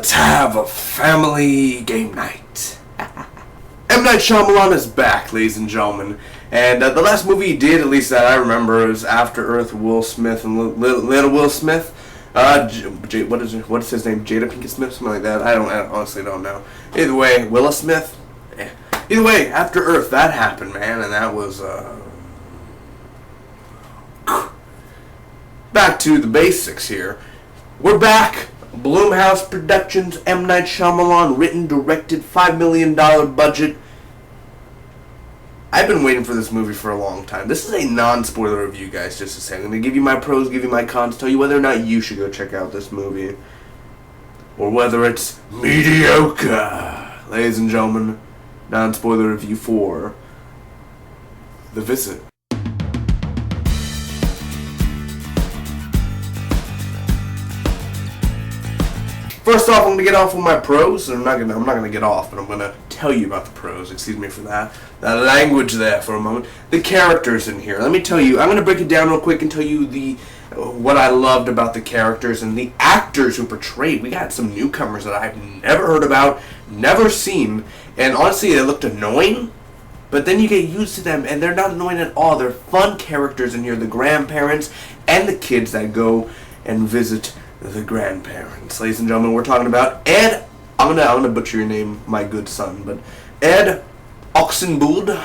Let's have a family game night. M. Night Shyamalan is back, ladies and gentlemen. And the last movie he did, at least that I remember, was After Earth, Will Smith and Little Will Smith. What is his name? Jada Pinkett Smith? Something like that. I honestly don't know. Either way, Willa Smith. Either way, After Earth, that happened, man. And that was, back to the basics here. We're back. Blumhouse Productions, M. Night Shyamalan, written, directed, $5 million budget. I've been waiting for this movie for a long time. This is a non-spoiler review, guys, just to say. I'm going to give you my pros, give you my cons, tell you whether or not you should go check out this movie. Or whether it's mediocre. Ladies and gentlemen, non-spoiler review for The Visit. First off, I'm gonna get off with my pros. I'm not gonna get off, but I'm gonna tell you about the pros. Excuse me for that language there for a moment. The characters in here. Let me tell you. I'm gonna break it down real quick and tell you what I loved about the characters and the actors who portrayed. We got some newcomers that I've never heard about, never seen, and honestly, they looked annoying. But then you get used to them, and they're not annoying at all. They're fun characters in here. The grandparents and the kids that go and visit the grandparents. Ladies and gentlemen, we're talking about Ed. I'm gonna butcher your name, my good son, but Ed Oxenbould,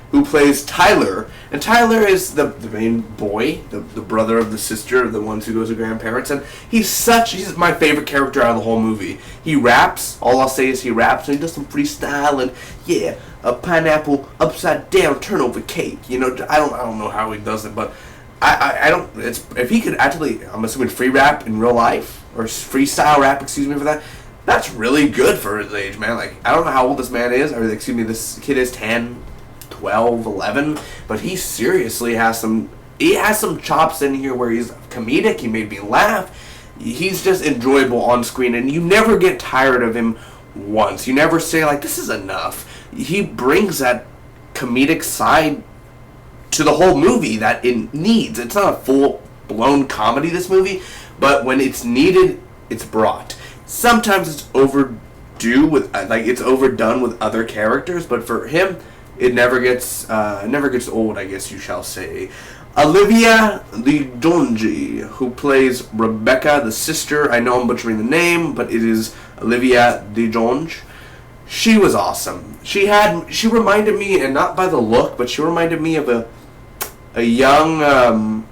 who plays Tyler, and Tyler is the main boy, the brother of the sister of the ones who goes to grandparents, and he's my favorite character out of the whole movie. He raps. All I'll say is he raps, and he does some freestyle, and yeah, a pineapple upside down turnover cake. You know, I don't know how he does it, but I don't. It's if he could actually, I'm assuming free rap in real life or freestyle rap. Excuse me for that. That's really good for his age, man. Like, I don't know how old this man is, or excuse me, this kid is 10, 12, 11, but he seriously has some. He has some chops in here where he's comedic. He made me laugh. He's just enjoyable on screen, and you never get tired of him once. You never say like, this is enough. He brings that comedic side to the whole movie that it needs. It's not a full-blown comedy, this movie, but when it's needed, it's brought. Sometimes it's overdue with, it's overdone with other characters, but for him, it never gets old, I guess you shall say. Olivia DeJonge, who plays Rebecca, the sister. I know I'm butchering the name, but it is Olivia DeJonge. She was awesome. She reminded me, and not by the look, but she reminded me of a young, I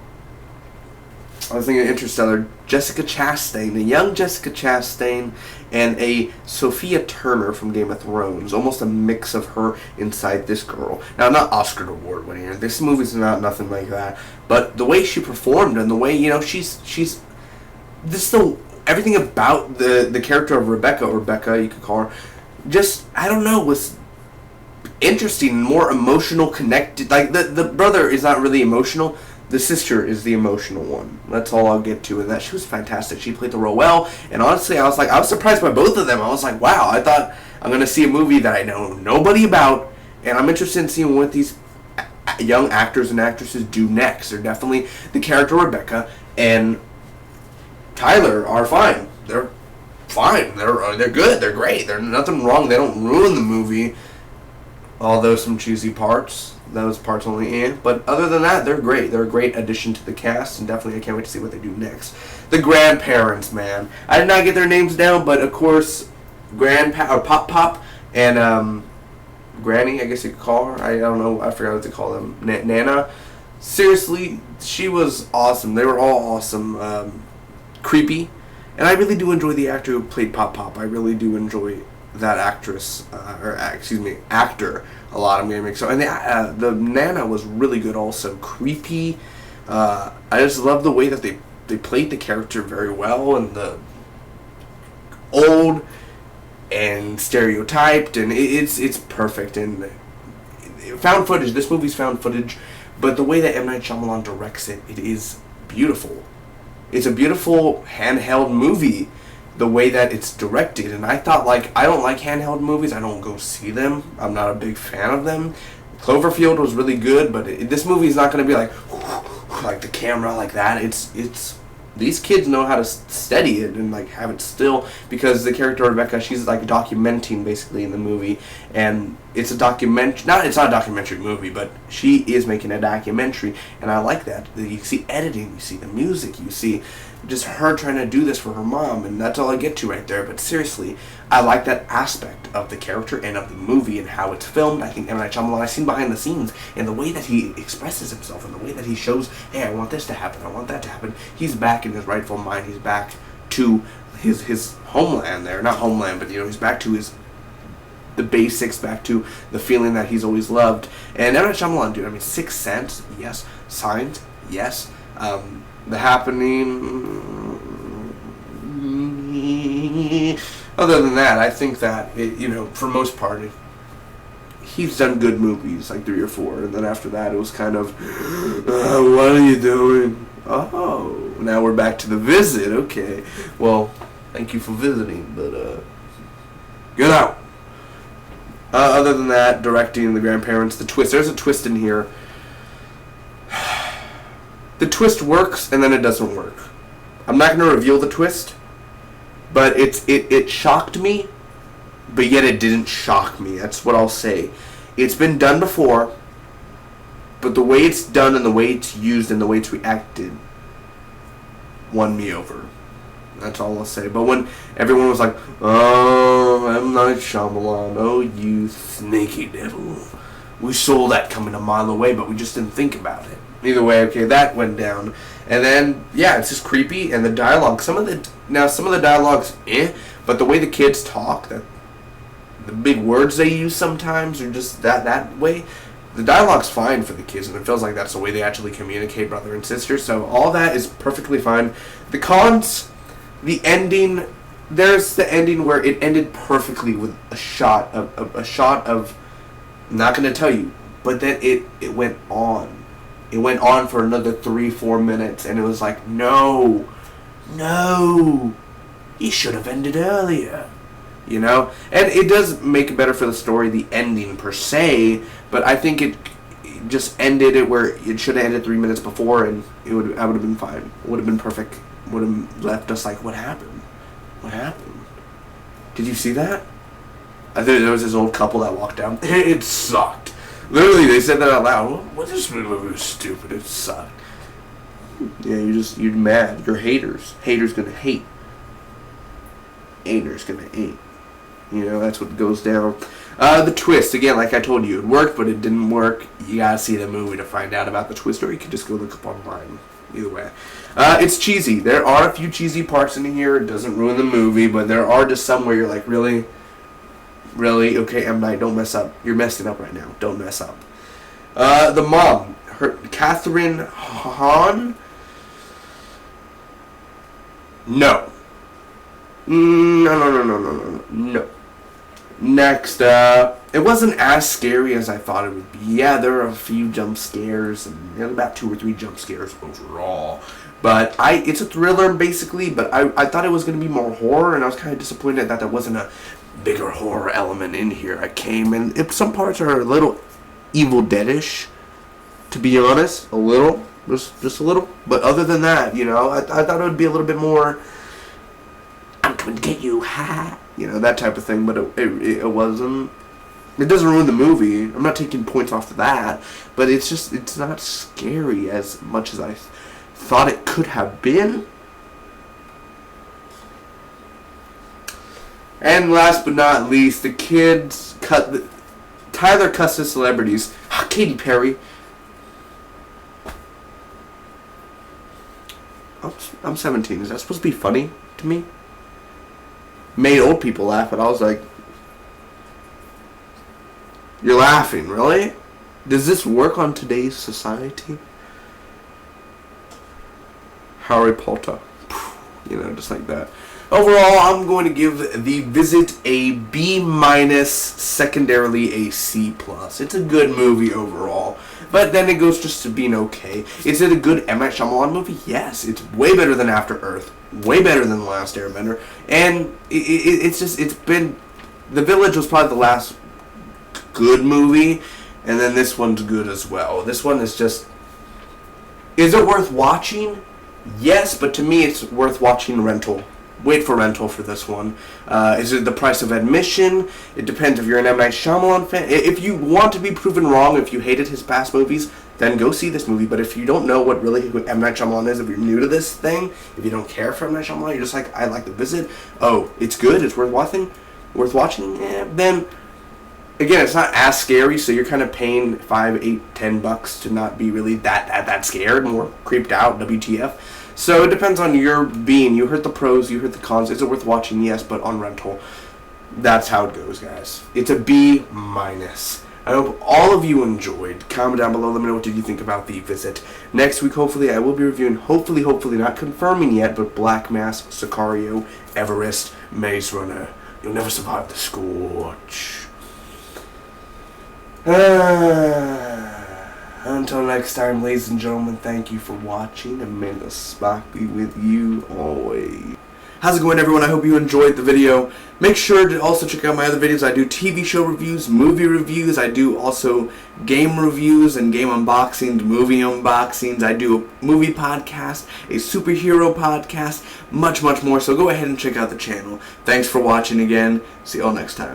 was thinking Interstellar, Jessica Chastain, a young Jessica Chastain, and a Sophia Turner from Game of Thrones. Almost a mix of her inside this girl. Now, not Oscar award winning. This movie's not nothing like that. But the way she performed and the way, you know, everything about the character of Rebecca, you could call her, just, I don't know, was interesting, more emotional, connected. Like, the brother is not really emotional. The sister is the emotional one. That's all I'll get to. And that she was fantastic. She played the role well. And honestly, I was surprised by both of them. I was like, wow, I thought I'm going to see a movie that I know nobody about. And I'm interested in seeing what these young actors and actresses do next. They're definitely, the character Rebecca and Tyler are fine. They're fine. They're good. They're great. There's nothing wrong. They don't ruin the movie. Although some cheesy parts. Those parts only in. But other than that, they're great. They're a great addition to the cast, and definitely I can't wait to see what they do next. The grandparents, man. I did not get their names down, but of course, Pop and Granny, I guess you could call her. I don't know. I forgot what to call them. Nana. Seriously, she was awesome. They were all awesome. Creepy. And I really do enjoy the actor who played Pop. I really do enjoy that actor a lot. I'm gonna make so, and the Nana was really good also. Creepy. I just love the way that they played the character very well, and the old and stereotyped, and it's perfect. And found footage. This movie's found footage, but the way that M. Night Shyamalan directs it is beautiful. It's a beautiful handheld movie. The way that it's directed, and I thought, like, I don't like handheld movies. I don't go see them. I'm not a big fan of them. Cloverfield was really good, but this movie is not going to be like the camera like that. It's these kids know how to steady it and like have it still, because the character Rebecca, she's like documenting basically in the movie, and it's a documentary. It's not a documentary movie, but she is making a documentary, and I like that. You see editing, you see the music, you see just her trying to do this for her mom, and that's all I get to right there. But seriously, I like that aspect of the character and of the movie and how it's filmed. I think M. Night Shyamalan, I've seen behind the scenes and the way that he expresses himself and the way that he shows, hey, I want this to happen, I want that to happen. He's back in his rightful mind. He's back to his homeland there. Not homeland, but he's back to the basics, back to the feeling that he's always loved. And M. Night Shyamalan, dude, I mean, Sixth Sense, yes. Signs, yes. The Happening. Other than that, I think that for most part, he's done good movies, like 3 or 4, and then after that, it was kind of, what are you doing? Oh, now we're back to The Visit. Okay, well, thank you for visiting, but get out. Other than that, directing, the grandparents, the twist. There's a twist in here. The twist works, and then it doesn't work. I'm not going to reveal the twist, but it shocked me, but yet it didn't shock me. That's what I'll say. It's been done before, but the way it's done and the way it's used and the way it's reacted won me over. That's all I'll say. But when everyone was like, oh, M. Night Shyamalan, oh, you sneaky devil. We saw that coming a mile away, but we just didn't think about it. Either way, okay, that went down. And then, yeah, it's just creepy. And the dialogue, some of the dialogue's but the way the kids talk, the big words they use sometimes are just that way. The dialogue's fine for the kids, and it feels like that's the way they actually communicate, brother and sister. So all that is perfectly fine. The cons, the ending, there's the ending where it ended perfectly with a shot of, I'm not going to tell you, but then it went on. It went on for another 3-4 minutes, and it was like, no, he should have ended earlier, And it does make it better for the story, the ending per se, but I think it just ended it where it should have ended 3 minutes before, and I would have been fine. It would have been perfect. Would have left us like, what happened? What happened? Did you see that? I think there was this old couple that walked down. It sucked. Literally, they said that out loud. Well, this movie was stupid. It sucked. Yeah, you're mad. You're haters. Haters gonna hate. Haters gonna hate. That's what goes down. The twist, again, like I told you, it worked, but it didn't work. You gotta see the movie to find out about the twist, or you can just go look up online. Either way. It's cheesy. There are a few cheesy parts in here. It doesn't ruin the movie, but there are just some where you're like, really? Really? Okay, M. Night, don't mess up. You're messing up right now. Don't mess up. The mom, Catherine Hahn. No. No. Next, it wasn't as scary as I thought it would be. Yeah, there are a few jump scares, and about 2 or 3 jump scares overall. But it's a thriller, basically, but I thought it was going to be more horror, and I was kind of disappointed that there wasn't a bigger horror element in here. I came, and some parts are a little Evil Dead-ish, to be honest. A little. Just a little. But other than that, I thought it would be a little bit more, I'm coming to get you, ha! That type of thing, but it wasn't. It doesn't ruin the movie. I'm not taking points off of that, but it's not scary as much as I thought it could have been. And last but not least, the kids Tyler cussed his celebrities. Katy Perry. I'm 17. Is that supposed to be funny to me? Made old people laugh, and I was like, you're laughing, really? Does this work on today's society? Harry Potter. Just like that. Overall, I'm going to give The Visit a B-, secondarily a C+. It's a good movie overall, but then it goes just to being okay. Is it a good M. Night Shyamalan movie? Yes, it's way better than After Earth, way better than The Last Airbender, and it's been, The Village was probably the last good movie, and then this one's good as well. This one is just, is it worth watching? Yes, but to me it's worth watching rental. Wait for rental for this one. Is it the price of admission? It depends if you're an M. Night Shyamalan fan. If you want to be proven wrong, if you hated his past movies, then go see this movie. But if you don't know what really who M. Night Shyamalan is, if you're new to this thing, if you don't care for M. Night Shyamalan, you're just like, I like the visit. Oh, it's good. It's worth watching. Then again, it's not as scary, so you're kind of paying $5, $8, $10 to not be really that scared, more creeped out. WTF. So it depends on your being. You heard the pros, you heard the cons. Is it worth watching? Yes, but on rental. That's how it goes, guys. It's a B-. I hope all of you enjoyed. Comment down below. Let me know what did you think about the visit. Next week, hopefully, I will be reviewing, hopefully, not confirming yet, but Black Mass, Sicario, Everest, Maze Runner. You'll never survive the scorch. Until next time, ladies and gentlemen, thank you for watching, and may the Spock be with you always. How's it going, everyone? I hope you enjoyed the video. Make sure to also check out my other videos. I do TV show reviews, movie reviews. I do also game reviews and game unboxings, movie unboxings. I do a movie podcast, a superhero podcast, much more. So go ahead and check out the channel. Thanks for watching again. See you all next time.